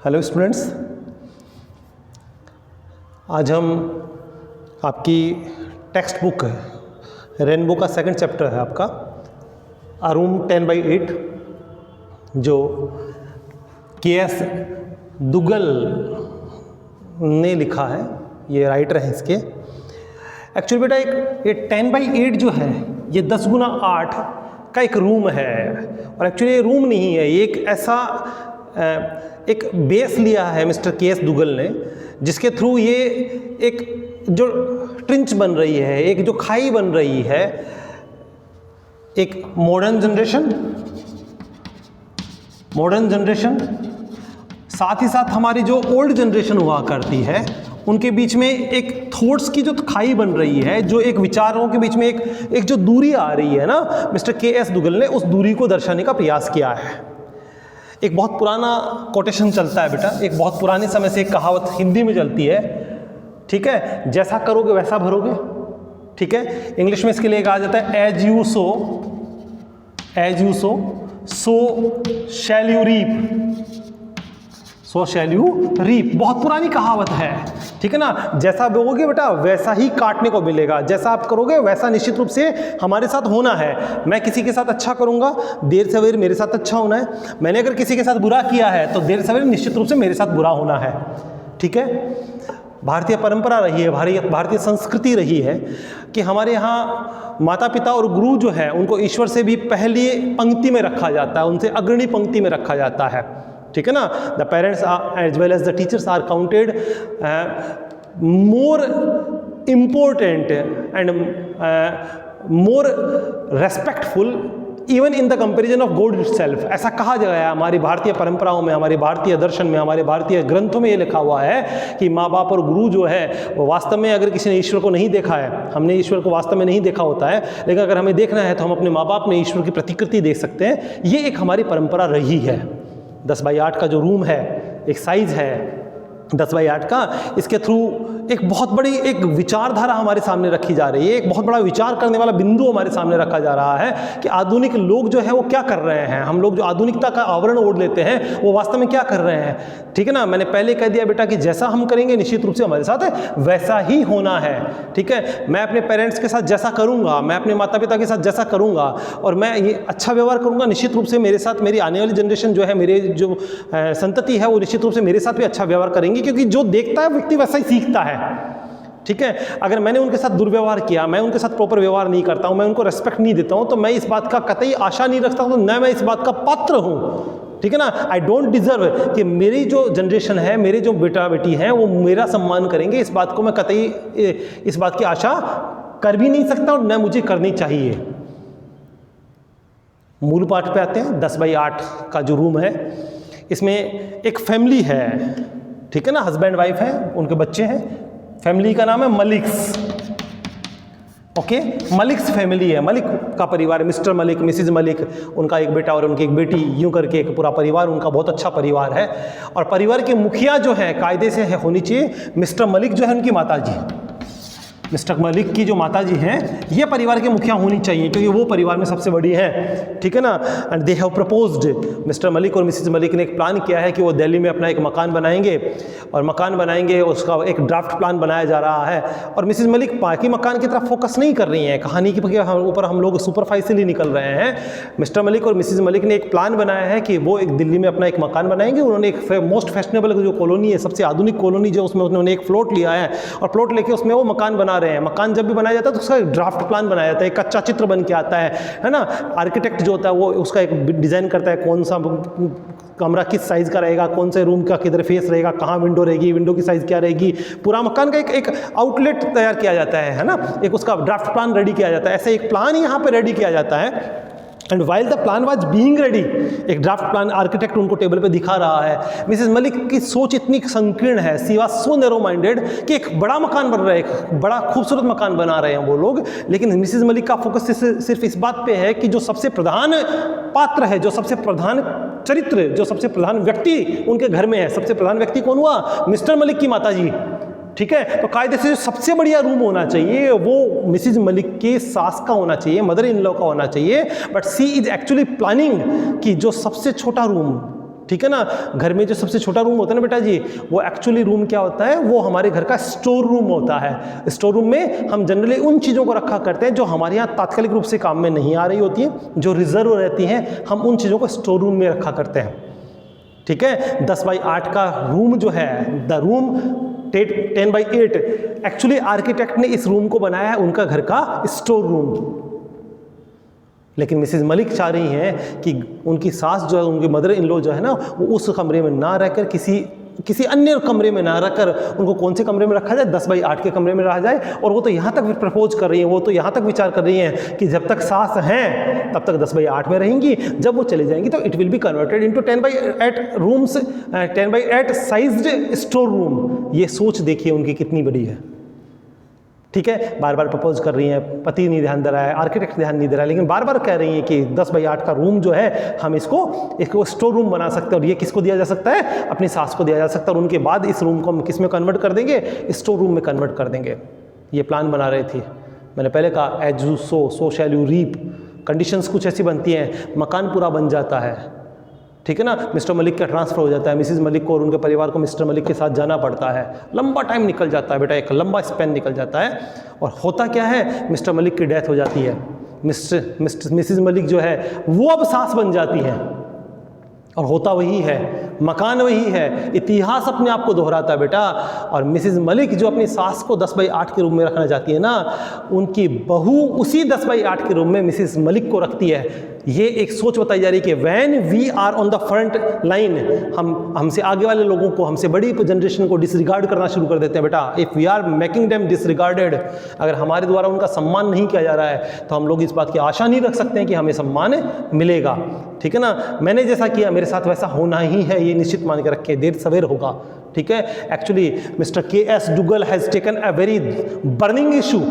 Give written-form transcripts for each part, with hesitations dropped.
Hello students, आज हम आपकी टेक्स्ट बुक है रेनबो का सेकंड चैप्टर है आपका अ रूम 10/8 जो के.एस. दुग्गल ने लिखा है। ये राइटर हैं इसके। एक्चुअली बेटा ये 10/8 जो है ये 10 गुना 8 का एक रूम है, और एक्चुअली ये रूम नहीं है, ये एक ऐसा एक बेस लिया है मिस्टर के.एस. दुग्गल ने, जिसके थ्रू ये एक जो ट्रिंच बन रही है, एक जो खाई बन रही है, एक मॉडर्न जनरेशन साथ ही साथ हमारी जो ओल्ड जनरेशन हुआ करती है उनके बीच में एक थॉट्स की जो खाई बन रही है, जो एक विचारों के बीच में एक जो दूरी आ रही है ना, मिस्टर के.एस. दुग्गल ने उस दूरी को दर्शाने का प्रयास किया है। एक बहुत पुराना कोटेशन चलता है बेटा, एक बहुत पुराने समय से एक कहावत हिंदी में चलती है, ठीक है, जैसा करोगे वैसा भरोगे, ठीक है। इंग्लिश में इसके लिए कहा जाता है as you sow so shall you reap. बहुत पुरानी कहावत है, ठीक है ना। जैसा बोओगे बेटा वैसा ही काटने को मिलेगा, जैसा आप करोगे वैसा निश्चित रूप से हमारे साथ होना है। मैं किसी के साथ अच्छा करूंगा, देर सवेर मेरे साथ अच्छा होना है। मैंने अगर किसी के साथ बुरा किया है तो देर सवेर निश्चित रूप से मेरे साथ बुरा होना है, ठीक है। भारतीय परंपरा रही है, भारतीय संस्कृति रही है कि हमारे यहाँ माता पिता और गुरु जो है उनको ईश्वर से भी पहली पंक्ति में रखा जाता है, उनसे अग्रणी पंक्ति में रखा जाता है, ठीक है ना। The parents as well as the teachers are counted more important and more respectful even in the comparison of God itself. ऐसा कहा गया है हमारी भारतीय परंपराओं में, हमारे भारतीय दर्शन में, हमारे भारतीय ग्रंथों में ये लिखा हुआ है कि माँ बाप और गुरु जो है वो वास्तव में, अगर किसी ने ईश्वर को नहीं देखा है, हमने ईश्वर को वास्तव में नहीं देखा होता है, लेकिन अगर हमें देखना है तो हम अपने माँ बाप में ईश्वर की प्रतिकृति देख सकते हैं। ये एक हमारी परंपरा रही है। 10/8 का जो रूम है, एक साइज है 10/8 का, इसके थ्रू एक बहुत बड़ी एक विचारधारा हमारे सामने रखी जा रही है, एक बहुत बड़ा विचार करने वाला बिंदु हमारे सामने रखा जा रहा है कि आधुनिक लोग जो है वो क्या कर रहे हैं। हम लोग जो आधुनिकता का आवरण ओढ़ लेते हैं वो वास्तव में क्या कर रहे हैं, ठीक है ना। मैंने पहले कह दिया बेटा कि जैसा हम करेंगे निश्चित रूप से हमारे साथ वैसा ही होना है, ठीक है। मैं अपने पेरेंट्स के साथ जैसा करूँगा, मैं अपने माता पिता के साथ जैसा करूँगा और मैं ये अच्छा व्यवहार करूँगा, निश्चित रूप से मेरे साथ मेरी आने वाली जनरेशन जो है, मेरे जो संतति है वो निश्चित रूप से मेरे साथ भी अच्छा व्यवहार करेंगे, क्योंकि जो देखता है व्यक्ति वैसा ही सीखता है, ठीक है। अगर मैंने उनके साथ दुर्व्यवहार किया, मैं उनके साथ प्रॉपर व्यवहार नहीं करता हूं, मैं उनको रेस्पेक्ट नहीं देता हूं, तो मैं इस बात का कतई आशा नहीं रखता हूं, न मैं इस बात का पात्र हूं, ठीक है ना। आई डोंट डिजर्व कि मेरी जो जनरेशन है, मेरे जो बेटा बेटी हैं वो मेरा सम्मान करेंगे, इस बात को मैं कतई इस बात की आशा कर भी नहीं सकता और न मुझे करनी चाहिए। मूल पाठ पे आते हैं। 10/8 का जो रूम है इसमें एक फैमिली है, ठीक है ना, हस्बैंड वाइफ है, उनके बच्चे हैं, फैमिली का नाम है मलिक्स, ओके। मलिक्स फैमिली है, मलिक का परिवार है, मिस्टर मलिक, मिसिज मलिक, उनका एक बेटा और उनकी एक बेटी, यूं करके एक पूरा परिवार उनका बहुत अच्छा परिवार है। और परिवार के मुखिया जो है कायदे से होनी चाहिए मिस्टर मलिक जो है उनकी माता जी, मिस्टर मलिक की जो माताजी हैं ये परिवार के मुखिया होनी चाहिए, क्योंकि वो परिवार में सबसे बड़ी है, ठीक है ना। And they have proposed, mister Malik और मिसिज मलिक ने एक प्लान किया है कि वो दिल्ली में अपना एक मकान बनाएंगे, और मकान बनाएंगे उसका एक ड्राफ्ट प्लान बनाया जा रहा है। और मिसिज मलिक बाकी मकान की तरफ फोकस नहीं कर रही हैं, कहानी के ऊपर हम लोग सुपरफाइशियली निकल रहे हैं। मिस्टर मलिक और मिसिज मलिक ने एक प्लान बनाया है कि वो एक दिल्ली में अपना एक मकान बनाएंगे। उन्होंने एक मोस्ट फैशनेबल जो कॉलोनी है, सबसे आधुनिक कॉलोनी जो, उसमें उन्होंने एक प्लॉट लिया है और प्लॉट लेके उसमें वो मकान बना रहे हैं। मकान जब भी बनाया जाता है तो उसका एक ड्राफ्ट प्लान बनाया जाता है, एक कच्चा चित्र बन के आता है ना। आर्किटेक्ट जो होता है वो उसका एक डिजाइन करता है, कौन सा कमरा किस साइज का रहेगा, कौन से रूम का किधर फेस रहेगा, कहाँ विंडो रहेगी, विंडो की साइज क्या रहेगी, पूरा मकान का एक आउटलेट तैयार किया जाता है ना, एक उसका ड्राफ्ट प्लान रेडी किया जाता है। ऐसे एक प्लान यहाँ पे रेडी किया जाता है। And while the plan was being ready, एक ड्राफ्ट प्लान आर्किटेक्ट उनको टेबल पे दिखा रहा है। मिसेस मलिक की सोच इतनी संकीर्ण है, she was so narrow minded कि एक बड़ा मकान बन रहा है, एक बड़ा खूबसूरत मकान बना रहे हैं वो लोग, लेकिन मिसेस मलिक का फोकस सिर्फ इस बात पे है कि जो सबसे प्रधान पात्र है, जो सबसे प्रधान चरित्र, जो सबसे प्रधान व्यक्ति उनके घर में है, सबसे प्रधान व्यक्ति कौन हुआ? मिस्टर मलिक की माताजी, ठीक है। तो कायदे से जो सबसे बढ़िया रूम होना चाहिए वो मिसिज मलिक के सास का होना चाहिए, मदर इन लॉ का होना चाहिए। But she is actually planning कि जो सबसे छोटा रूम ठीक है ना। घर में जो सबसे छोटा रूम होता है ना बेटा जी, वो एक्चुअली रूम क्या होता है, वो हमारे घर का स्टोर रूम होता है। स्टोर रूम में हम जनरली उन चीज़ों को रखा करते हैं जो हमारे यहाँ तात्कालिक रूप से काम में नहीं आ रही होती हैं, जो रिजर्व रहती हैं, हम उन चीज़ों को स्टोर रूम में रखा करते हैं। ठीक है, 10x8 का रूम जो है, the room 10x8, actually architect ने इस रूम को बनाया है उनका घर का स्टोर रूम। लेकिन मिसेज मलिक चाह रही हैं कि उनकी सास जो है, उनकी मदर इन लॉ जो है ना, वो उस कमरे में ना रहकर किसी अन्य कमरे में ना रखकर उनको कौन से कमरे में रखा जाए, 10x8 के कमरे में रहा जाए। और वो तो यहाँ तक प्रपोज कर रही हैं, वो तो यहाँ तक विचार कर रही हैं कि जब तक सास हैं तब तक 10x8 में रहेंगी, जब वो चले जाएंगी तो it will be converted into 10x8 rooms, 10x8 sized store room. ये सोच देखिए उनकी कितनी बड़ी है। ठीक है, बार बार प्रपोज कर रही हैं, पति नहीं ध्यान दे रहा है, आर्किटेक्ट ध्यान नहीं दे रहा है, लेकिन बार बार कह रही हैं कि 10x8 का रूम जो है हम इसको स्टोर रूम बना सकते हैं। और ये किसको दिया जा सकता है, अपनी सास को दिया जा सकता है। और उनके बाद इस रूम को हम किस में कन्वर्ट कर देंगे, स्टोर रूम में कन्वर्ट कर देंगे। ये प्लान बना रही थी। मैंने पहले कहा as you sow so shall you reap. Conditions कुछ ऐसी बनती हैं, मकान पूरा बन जाता है। ठीक है ना, मिस्टर मलिक का ट्रांसफ़र हो जाता है, मिसेज मलिक को और उनके परिवार को मिस्टर मलिक के साथ जाना पड़ता है। लंबा टाइम निकल जाता है बेटा, एक लंबा स्पेन निकल जाता है। और होता क्या है, मिस्टर मलिक की डेथ हो जाती है। मिसेज मलिक जो है वो अब सास बन जाती हैं। और होता वही है, मकान वही है, इतिहास अपने आप को दोहराता है बेटा। और मिसेज मलिक जो अपनी सास को 10x8 के रूम में रखना चाहती है ना, उनकी बहू उसी 10x8 के रूम में मिसेज मलिक को रखती है। ये एक सोच बताई जा रही है कि when we are on the front line, हमसे आगे वाले लोगों को, हमसे बड़ी जनरेशन को डिसरिगार्ड करना शुरू कर देते हैं बेटा। If we are making them disregarded, अगर हमारे द्वारा उनका सम्मान नहीं किया जा रहा है तो हम लोग इस बात की आशा नहीं रख सकते हैं कि हमें सम्मान मिलेगा। ठीक है ना, मैंने जैसा किया मेरे साथ वैसा होना ही है, ये निश्चित मान के रखें, देर सवेर होगा। ठीक है, actually mister KS Duggal has taken a very burning issue.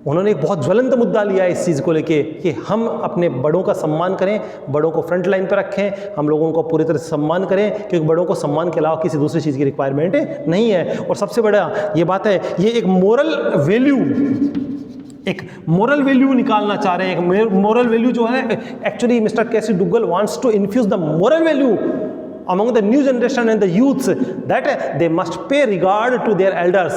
उन्होंने एक बहुत ज्वलंत मुद्दा लिया है इस चीज़ को लेके कि हम अपने बड़ों का सम्मान करें, बड़ों को फ्रंट लाइन पर रखें, हम लोगों को पूरी तरह से सम्मान करें, क्योंकि बड़ों को सम्मान के अलावा किसी दूसरी चीज़ की रिक्वायरमेंट नहीं है। और सबसे बड़ा ये बात है, ये एक मोरल वैल्यू निकालना चाह रहे हैं। एक मोरल वैल्यू जो है, actually mister KS Duggal wants to infuse the moral value among the new generation and the youths that they must pay regard to their elders।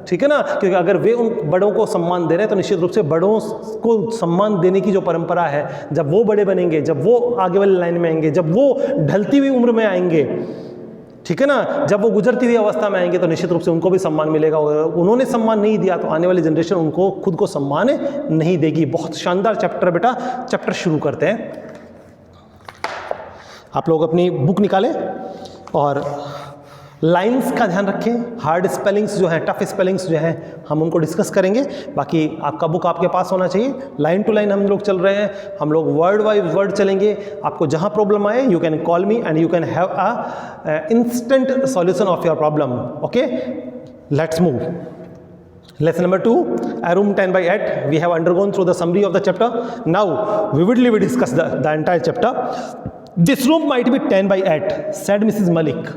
ठीक है ना, क्योंकि अगर वे उन बड़ों को सम्मान दे रहे हैं तो निश्चित रूप से बड़ों को सम्मान देने की जो परंपरा है, जब वो बड़े बनेंगे, जब वो आगे वाली लाइन में आएंगे, जब वो ढलती हुई उम्र में आएंगे, ठीक है ना, जब वो गुजरती हुई अवस्था में आएंगे तो निश्चित रूप से उनको भी सम्मान मिलेगा। और उन्होंने सम्मान नहीं दिया तो आने वाली जनरेशन उनको खुद को सम्मान नहीं देगी। बहुत शानदार चैप्टर बेटा, चैप्टर शुरू करते हैं। आप लोग अपनी बुक निकालें और लाइंस का ध्यान रखें। हार्ड स्पेलिंग्स जो हैं, टफ स्पेलिंग्स जो हैं, हम उनको डिस्कस करेंगे। बाकी आपका बुक आपके पास होना चाहिए। लाइन टू लाइन हम लोग चल रहे हैं, हम लोग वर्ड वाइज वर्ड चलेंगे। आपको जहां प्रॉब्लम आए, you can call me and you can have a instant solution of your problem. Okay, let's move. Lesson number 2, a room 10x8. We have undergone through the summary of the chapter. Now, vividly we discuss the entire chapter. This room might be 10x8, said Mrs. Malik.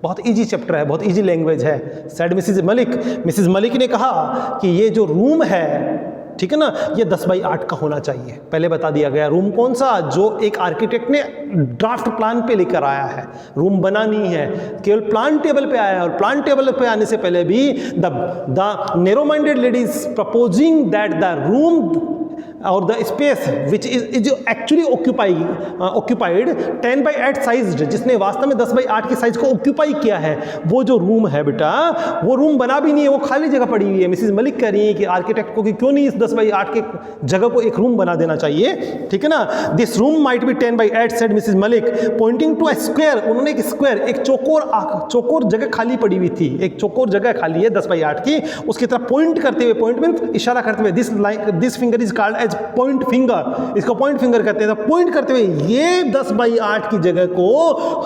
बहुत easy chapter है, बहुत easy language है। said Mrs. Malik, Mrs Malik ने कहा कि ये जो room है, ठीक है ना, ये 10x8 का होना चाहिए। पहले बता दिया गया रूम कौन सा, जो एक आर्किटेक्ट ने ड्राफ्ट प्लान पे लेकर आया है। रूम बना नहीं है, केवल प्लान टेबल पे आया है। और प्लान टेबल पे आने से पहले भी the narrow minded ladies proposing that the room और the space which is actually occupied 10x8 sized, जिसने वास्तव में 10x8 के साइज को ऑक्यूपाई किया है, वो जो रूम है बेटा, वो रूम बना भी नहीं है, वो खाली जगह पड़ी हुई है। मिसेज मलिक कह रही है कि आर्किटेक्ट को कि क्यों नहीं इस 10x8 के जगह को एक रूम बना देना चाहिए। ठीक है ना, this room might be 10x8 said Mrs Malik pointing to a square. उन्होंने एक स्क्वायर, एक चौकोर जगह खाली पड़ी हुई थी, एक चौकोर जगह खाली है 10x8 की, उसकी तरफ पॉइंट करते हुए, पॉइंट में इशारा करते हुए, this finger is called as point finger, इसको पॉइंट फिंगर कहते हैं। तो पॉइंट करते हुए ये 10x8 की जगह को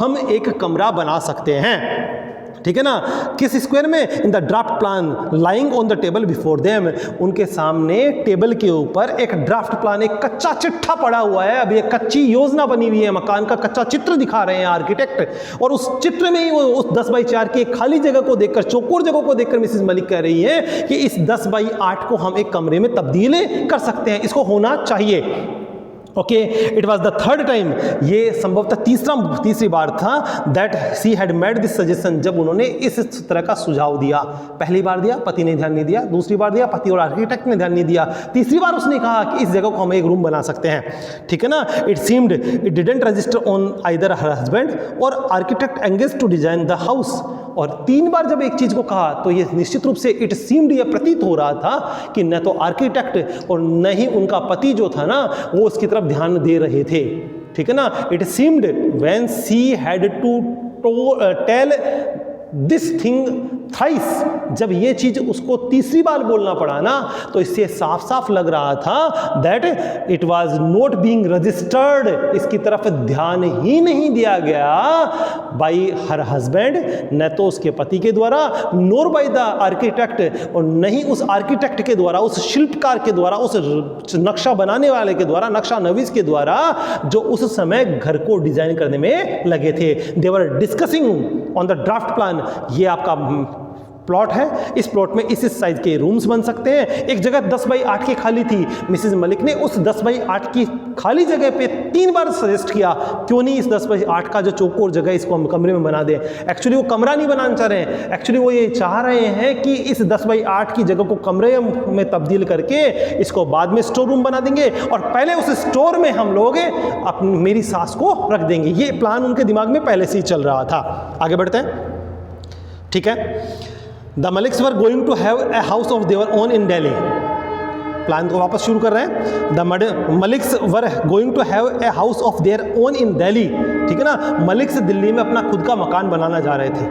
हम एक कमरा बना सकते हैं। ठीक है ना, किस स्क्वायर में, in the draft plan lying on the table before them. उनके सामने टेबल के ऊपर एक ड्राफ्ट प्लान, एक कच्चा चिट्ठा पड़ा हुआ है। अभी एक कच्ची योजना बनी हुई है, मकान का कच्चा चित्र दिखा रहे हैं आर्किटेक्ट। और उस चित्र में ही वो उस 10x4 की एक खाली जगह को देखकर, चौकोर जगह को देखकर मिसेज मलिक कह रही है कि इस 10x8 को हम एक कमरे में तब्दील कर सकते हैं, इसको होना चाहिए। Okay, it was the third time, ये संभवतः तीसरी बार था that she had made this suggestion, जब उन्होंने इस तरह का सुझाव दिया। पहली बार दिया, पति ने ध्यान नहीं दिया, दूसरी बार दिया, पति और आर्किटेक्ट ने ध्यान नहीं दिया, तीसरी बार उसने कहा कि इस जगह को हम एक रूम बना सकते हैं, ठीक है ना। It seemed it didn't register on either her husband और architect engage to design the house. और 3 बार जब एक चीज को कहा तो ये निश्चित रूप से इट सीम्ड, ये प्रतीत हो रहा था कि न तो आर्किटेक्ट और न ही उनका पति जो था ना वो उसकी तरफ ध्यान दे रहे थे, ठीक है ना। It seemed when she had to tell this thing thrice, जब ये चीज उसको तीसरी बार बोलना पड़ा ना तो इससे साफ साफ लग रहा था that it was not being registered, इसकी तरफ ध्यान ही नहीं दिया गया बाय हर हस्बैंड, न तो उसके पति के द्वारा, नोर बाय द आर्किटेक्ट, और नहीं उस आर्किटेक्ट के द्वारा, उस शिल्पकार के द्वारा, उस नक्शा बनाने वाले के द्वारा, नक्शा नवीस के द्वारा जो उस समय घर को डिजाइन करने में लगे थे। They were discussing on the draft plan, ये आपका प्लॉट है, इस प्लॉट में इस साइज के रूम्स बन सकते हैं। एक जगह 10 बाई 8 की खाली थी, मिसेज मलिक ने उस 10 बाई 8 की खाली जगह पे 3 बार सजेस्ट किया, क्यों नहीं इस 10 बाई 8 का जो चौकोर जगह इसको हम कमरे में बना दें। एक्चुअली वो कमरा नहीं बनाना चाह रहे हैं, एक्चुअली वो ये चाह रहे हैं कि इस 10 बाई 8 की जगह को कमरे में तब्दील करके इसको बाद में स्टोर रूम बना देंगे और पहले उस स्टोर में हम लोग अपनी मेरी सास को रख देंगे। ये प्लान उनके दिमाग में पहले से ही चल रहा था। आगे बढ़ते हैं, ठीक है। The Maliks were going to have a house of their own in Delhi, plan को वापस शुरू कर रहे हैं। The Maliks were going to have a house of their own in Delhi, ठीक है ना। मलिक्स दिल्ली में अपना खुद का मकान बनाना जा रहे थे,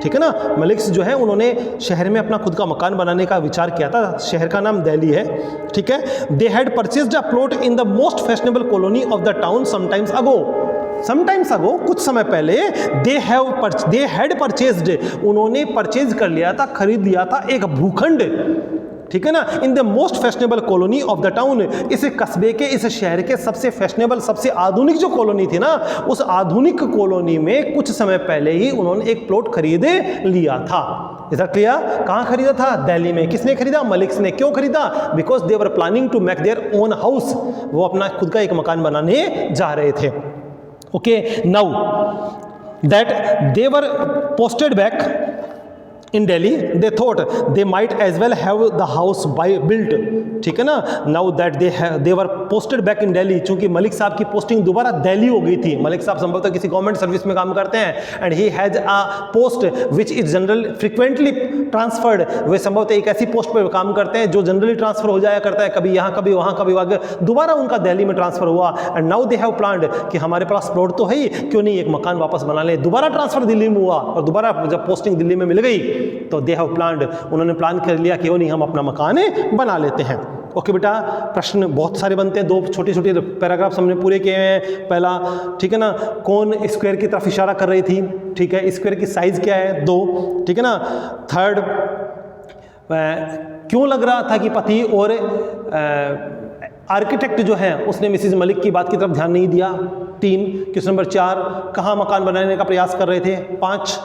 ठीक है ना। मलिक्स जो है उन्होंने शहर में अपना खुद का मकान बनाने का विचार किया था, शहर का नाम दिल्ली है, ठीक है। They had purchased a plot in the most fashionable colony of the town sometimes ago, कुछ समय पहले दे हैड परचेज्ड, उन्होंने परचेज कर लिया था, खरीद लिया था एक भूखंड, ठीक है ना, इन the most fashionable colony of the town, इस कस्बे के, इस शहर के सबसे फैशनेबल, सबसे आधुनिक जो कॉलोनी थी ना, उस आधुनिक कॉलोनी में कुछ समय पहले ही उन्होंने एक प्लॉट खरीद लिया था। इधर क्लियर, कहाँ खरीदा था? दिल्ली में। किसने खरीदा? मलिक्स ने। क्यों खरीदा? Because they were planning to make their own house, वो अपना खुद का एक मकान बनाने जा रहे थे। Okay, now that they were posted back in Delhi, they thought they might as well have the house built, ठीक है ना। Now that they were posted back in Delhi, चूंकि मलिक साहब की पोस्टिंग दोबारा दिल्ली हो गई थी। मलिक साहब संभवतः किसी गवर्नमेंट सर्विस में काम करते हैं and he has a post which is general frequently transferred, वे संभवतः एक ऐसी पोस्ट पर काम करते हैं जो जनरली ट्रांसफर हो जाया करता है, कभी यहाँ कभी वहाँ कभी वहाँ, दोबारा उनका दिल्ली में ट्रांसफर हुआ। And now they have planned कि हमारे पास प्लॉट तो है ही, क्यों नहीं एक मकान वापस बना लें। दोबारा ट्रांसफर दिल्ली में हुआ और दोबारा जब पोस्टिंग दिल्ली में मिल गई तो दे हैव प्लान्ड, उन्होंने प्लान कर लिया क्यों नहीं हम अपना मकान बना लेते हैं। ओके बेटा, प्रश्न बहुत सारे बनते हैं, 2 छोटे छोटे पैराग्राफ्स हमने पूरे किए हैं। पहला, ठीक है ना, कौन स्क्वायर की तरफ इशारा कर रही थी, ठीक है, स्क्वायर की साइज क्या है 2, ठीक है ना। थर्ड, क्यों लग रहा था कि पति और आर्किटेक्ट जो है उसने मिसेज मलिक की बात की तरफ ध्यान नहीं दिया। 3, क्वेश्चन नंबर 4, कहाँ मकान बनाने का प्रयास कर रहे थे। 5,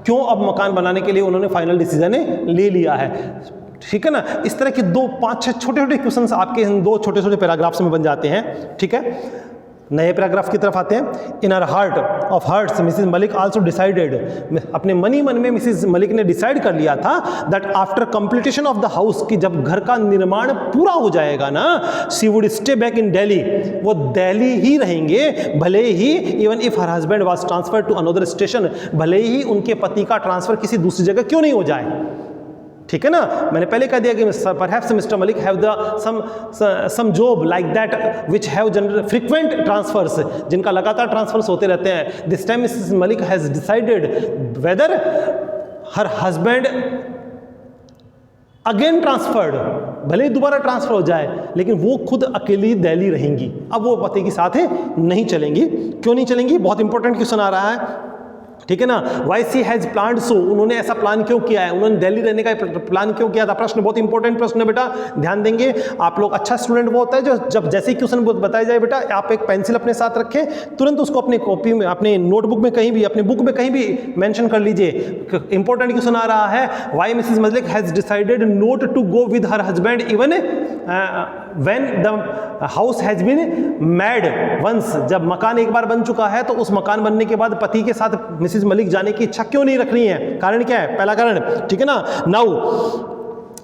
क्यों अब मकान बनाने के लिए उन्होंने फाइनल डिसीजन ले लिया है, ठीक है ना। इस तरह के 2, 5, 6 छोटे छोटे क्वेश्चंस आपके इन 2 छोटे छोटे पैराग्राफ्स में बन जाते हैं, ठीक है। नए पैराग्राफ की तरफ आते हैं। In her heart of hearts Mrs Malik also decided, अपने मन ही मन में मिसेज मलिक ने डिसाइड कर लिया था that after completion of the house, कि जब घर का निर्माण पूरा हो जाएगा ना, she would stay back in Delhi, वो दिल्ली ही रहेंगे, भले ही even if her husband was transfer to another station, भले ही उनके पति का ट्रांसफर किसी दूसरी जगह क्यों नहीं हो जाए, ठीक है ना। मैंने पहले कह दिया कि perhaps Mr Malik have the some job like that which have general frequent transfers, जिनका लगातार ट्रांसफर्स होते रहते हैं। This time Mrs Malik has decided whether her husband again transferred, भले ही दोबारा ट्रांसफर हो जाए, लेकिन वो खुद अकेली दिल्ली रहेंगी, अब वो पति के साथ नहीं चलेंगी। क्यों नहीं चलेंगी? बहुत इंपॉर्टेंट क्वेश्चन आ रहा है, ठीक है ना। वाई सी हैज प्लान्ड सो, उन्होंने ऐसा प्लान क्यों किया है, उन्होंने दिल्ली रहने का प्लान क्यों किया था। प्रश्न बहुत इंपॉर्टेंट प्रश्न है बेटा, ध्यान देंगे आप लोग। अच्छा स्टूडेंट वो होता है जो जब जैसे ही क्वेश्चन बताया जाए बेटा, आप एक पेंसिल अपने साथ रखें, तुरंत उसको अपनी कॉपी में, अपने नोटबुक में कहीं भी, अपने बुक में कहीं भी मेंशन कर लीजिए। इंपॉर्टेंट क्वेश्चन आ रहा है, why Mrs Malik has decided not to go with her husband even when the house has been made once, जब मकान एक बार बन चुका है तो उस मकान बनने के बाद पति के साथ मिसेज मलिक जाने की इच्छा क्यों नहीं रख रही है? कारण क्या है? पहला कारण, ठीक है ना। नाउ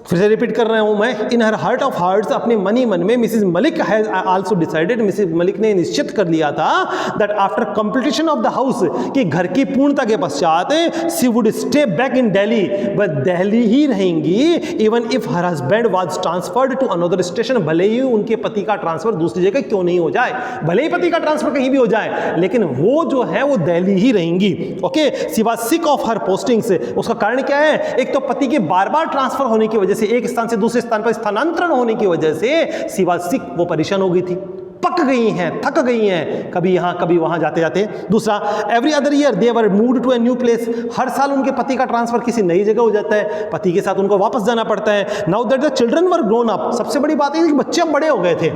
फिर से रिपीट कर रहा हूं मैं, in her heart of hearts, अपने मन ही मन में Mrs Malik has also decided, Mrs Malik ने निश्चित कर लिया था that after completion of the house, कि घर की पूर्णता के पश्चात she would stay back in Delhi, वह दिल्ली ही रहेंगी, even if her husband was transferred to another station, भले ही उनके पति का ट्रांसफर दूसरी जगह क्यों नहीं हो जाए, भले ही पति का ट्रांसफर कहीं भी हो जाए, लेकिन वो जो है वो दिल्ली ही रहेंगी। Okay, she was sick of her postings, उसका कारण क्या है? एक तो पति के बार बार ट्रांसफर होने की वजह से, एक स्थान से दूसरे स्थान पर स्थानांतरण होने की वजह से शी वाज सिक, वो परेशान हो गई थी, पक गई हैं, थक गई हैं, कभी यहां कभी वहां जाते जाते। दूसरा, every other year they were moved to a new place, हर साल उनके पति का ट्रांसफर किसी नई जगह हो जाता है, पति के साथ उनको वापस जाना पड़ता है। Now that the children were grown up, सबसे बड़ी बात है कि बच्चे अब बड़े हो गए थे,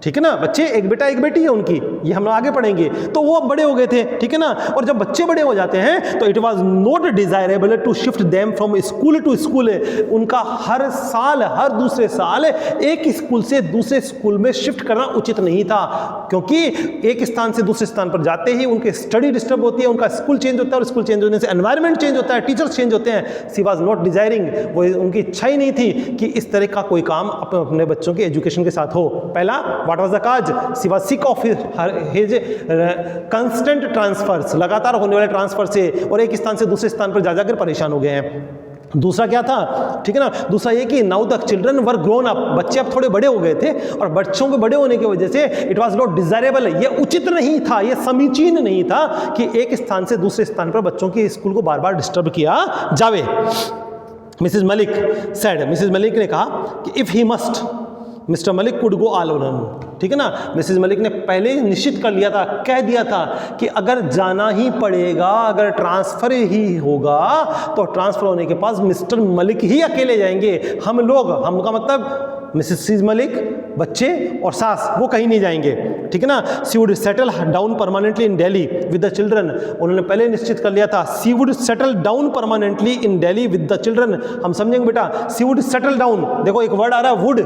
ठीक है ना, बच्चे एक बेटा एक बेटी है उनकी, ये हम आगे पढ़ेंगे, तो वो अब बड़े हो गए थे, ठीक है ना। और जब बच्चे बड़े हो जाते हैं तो it was not desirable to shift them from school to school, उनका हर साल हर दूसरे साल एक स्कूल से दूसरे स्कूल में शिफ्ट करना उचित नहीं था, क्योंकि एक स्थान से दूसरे स्थान पर जाते ही उनके स्टडी डिस्टर्ब होती है, उनका स्कूल चेंज होता है, और स्कूल चेंज होने से एनवायरमेंट चेंज होता है, टीचर्स चेंज होते हैं। शी वाज नॉट डिजायरिंग, वो उनकी इच्छा ही नहीं थी कि इस तरह का कोई काम अपने बच्चों के एजुकेशन के साथ हो। पहला, what was the cause? She was sick of his constant transfers, लगातार होने वाले ट्रांसफर से, और एक स्थान से दूसरे स्थान पर जा जाकर परेशान हो गए हैं। दूसरा क्या था, ठीक है ना, दूसरा ये कि now the children were grown up, बच्चे अब थोड़े बड़े हो गए थे, और बच्चों के बड़े होने की वजह से इट वाज नॉट डिजायरेबल, ये उचित नहीं था, ये समीचीन नहीं था कि एक स्थान से दूसरे स्थान पर बच्चों के स्कूल को बार बार डिस्टर्ब किया जावे। Mrs Malik said, Mrs Malik ने कहा कि if he must, Mr Malik could go alone, ठीक है ना। मिसेज मलिक ने पहले ही निश्चित कर लिया था, कह दिया था कि अगर जाना ही पड़ेगा, अगर ट्रांसफर ही होगा तो ट्रांसफर होने के पास मिस्टर मलिक ही अकेले जाएंगे, हम लोग, हम का मतलब मिसेज मलिक, बच्चे और सास, वो कहीं नहीं जाएंगे, ठीक है ना। She would settle down permanently in Delhi with the children, उन्होंने पहले निश्चित कर लिया था, she would settle down permanently in Delhi with the children. हम समझेंगे बेटा, शी वुड सेटल डाउन, देखो एक वर्ड आ रहा है would,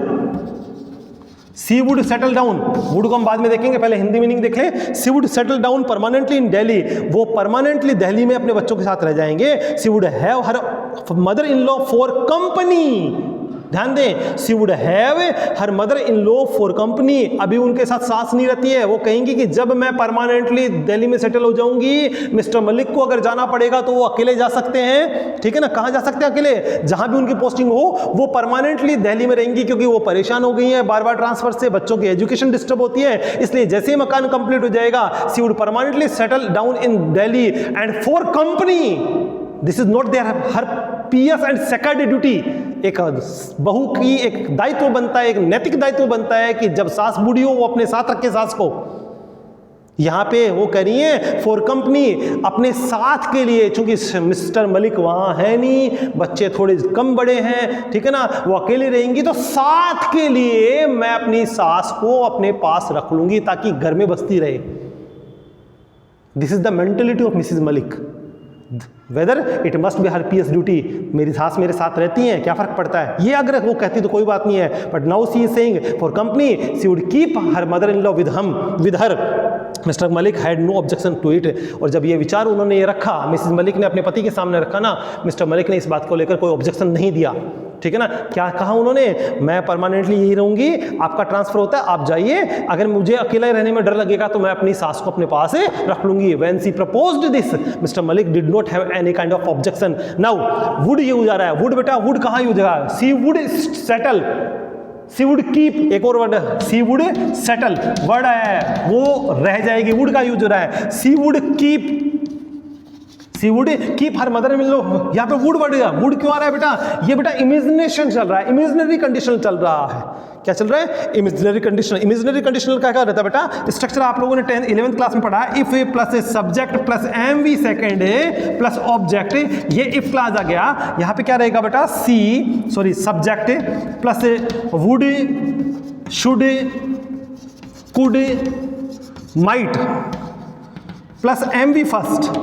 she would settle down, would को हम बाद में देखेंगे, पहले हिंदी मीनिंग देख लें। She would settle down permanently in Delhi, वो परमानेंटली दिल्ली में अपने बच्चों के साथ रह जाएंगे। She would have her mother in law for company, ध्यान दें, she would have her mother in law for company, अभी उनके साथ सास नहीं रहती है, वो कहेंगी कि जब मैं परमानेंटली दिल्ली में सेटल हो जाऊंगी, मिस्टर मलिक को अगर जाना पड़ेगा तो वो अकेले जा सकते हैं, ठीक है ना। कहाँ जा सकते हैं अकेले? जहां भी उनकी पोस्टिंग हो, वो परमानेंटली दिल्ली में रहेंगी, क्योंकि वो परेशान हो गई हैं बार बार ट्रांसफर से, बच्चों की एजुकेशन डिस्टर्ब होती है, इसलिए जैसे ही मकान कंप्लीट हो जाएगा, she would permanently settle down in Delhi and for company, this is not their her PS and second duty. एक बहू की एक दायित्व बनता है, एक नैतिक दायित्व बनता है कि जब सास बूढ़ी हो वो अपने साथ रखे सास को। यहां पे वो कह रही है फॉर कंपनी, अपने साथ के लिए, चूंकि मिस्टर मलिक वहां है नहीं, बच्चे थोड़े कम बड़े हैं, ठीक है ना, वो अकेले रहेंगी, तो साथ के लिए मैं अपनी सास को अपने पास रख लूंगी ताकि घर में बसती रहे। This is the mentality of Mrs Malik, whether it must be her PS duty, मेरी सास मेरे साथ रहती हैं, क्या फर्क पड़ता है, ये अगर वो कहती तो कोई बात नहीं है, but now she is saying for company she would keep her mother in law with her. Mr Malik had no objection to it, और जब ये विचार उन्होंने ये रखा, मिसेज मलिक ने अपने पति के सामने रखा ना, मिस्टर मलिक ने इस बात को लेकर कोई ऑब्जेक्शन नहीं दिया, ठीक है ना। क्या कहा उन्होंने? मैं परमानेंटली यही रहूंगी, आपका ट्रांसफर होता है आप जाइए, अगर मुझे अकेला रहने में डर लगेगा तो मैं अपनी सास को अपने पास रख लूंगी। When she proposed this, mister Malik did not have any kind of objection. Now would use आ रहा है, वुड बेटा वुड कहां यूज होगा? She would settle, she would keep, एक और word she would settle word है, वो रह जाएगी, वुड का यूज हो रहा है। She would keep, she would keep her mother in law, यहाँ पे वुड वर्ड है, वुड क्यों आ रहा है बेटा? ये बेटा इमेजिनेशन चल रहा है, इमेजिनरी कंडीशनल चल रहा है। क्या चल रहा है? Imaginary conditional. इमेजिनरी कंडीशनल क्या रहता है बेटा? स्ट्रक्चर आप लोगों ने 11th क्लास में पढ़ा है, if plus subject plus MV second plus object, ये इफ क्लास आ गया, यहाँ पे क्या रहेगा बेटा? Subject plus would, should, could, might plus MV first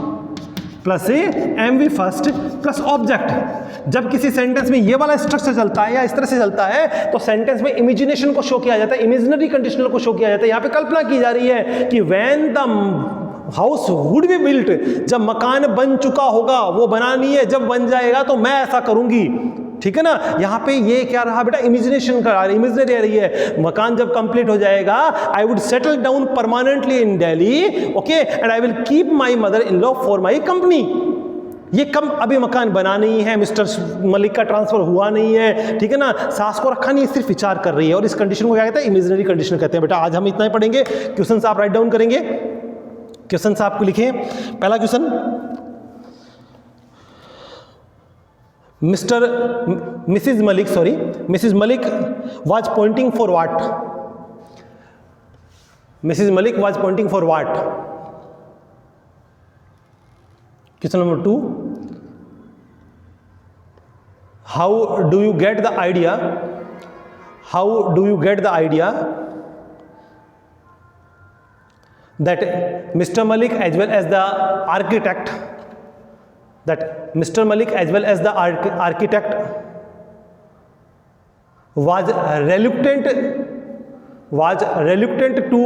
plus MV first plus object. जब किसी सेंटेंस में ये वाला स्ट्रक्चर चलता है या इस तरह से चलता है तो सेंटेंस में इमेजिनेशन को शो किया जाता है, इमेजिनरी कंडीशनल को शो किया जाता है। यहां पे कल्पना की जा रही है कि when the house would be built, जब मकान बन चुका होगा, वो बना नहीं है, जब बन जाएगा तो मैं ऐसा करूंगी। ठीक है ना, यहां पे ये क्या रहा बेटा, इमेजिनेशन का इमेजिनरी आ रही है। मकान जब कंप्लीट हो जाएगा, I would settle down permanently in Delhi, okay, and I will keep my mother in law for my company. ये कम अभी मकान बना नहीं है, मिस्टर मलिक का ट्रांसफर हुआ नहीं है, ठीक है ना, सास को रखा नहीं, सिर्फ विचार कर रही है, और इस कंडीशन को क्या कहते हैं, इमेजिनरी कंडीशन कहते हैं। बेटा आज हम इतना ही पढ़ेंगे। क्वेश्चन आप राइट डाउन करेंगे, क्वेश्चन आपको लिखें। पहला question, Mrs Malik was pointing for what? Mrs. Malik was pointing for what? Question number 2, how do you get the idea that Mr. Malik as well as the architect was reluctant to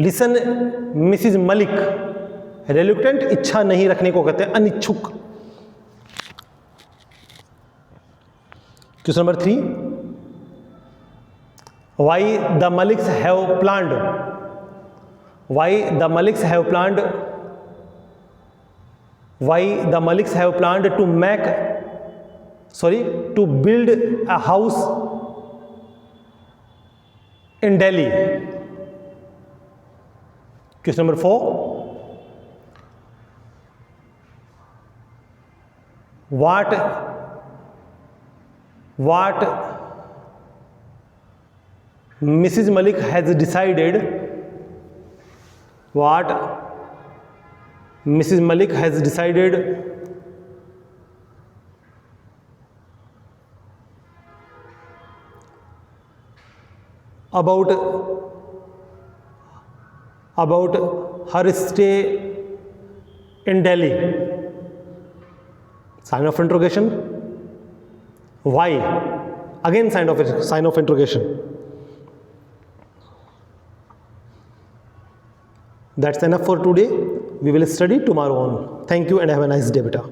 listen Mrs. Malik? reluctant इच्छा नहीं रखने को कहते हैं, अनिच्छुक। Question number 3, why the Maliks have planned to build a house in Delhi? Question number 4, what Mrs. Malik has decided about her stay in Delhi? Sign of interrogation. Why? Again sign of interrogation. That's enough for today. We will study tomorrow on. Thank you and have a nice day, beta.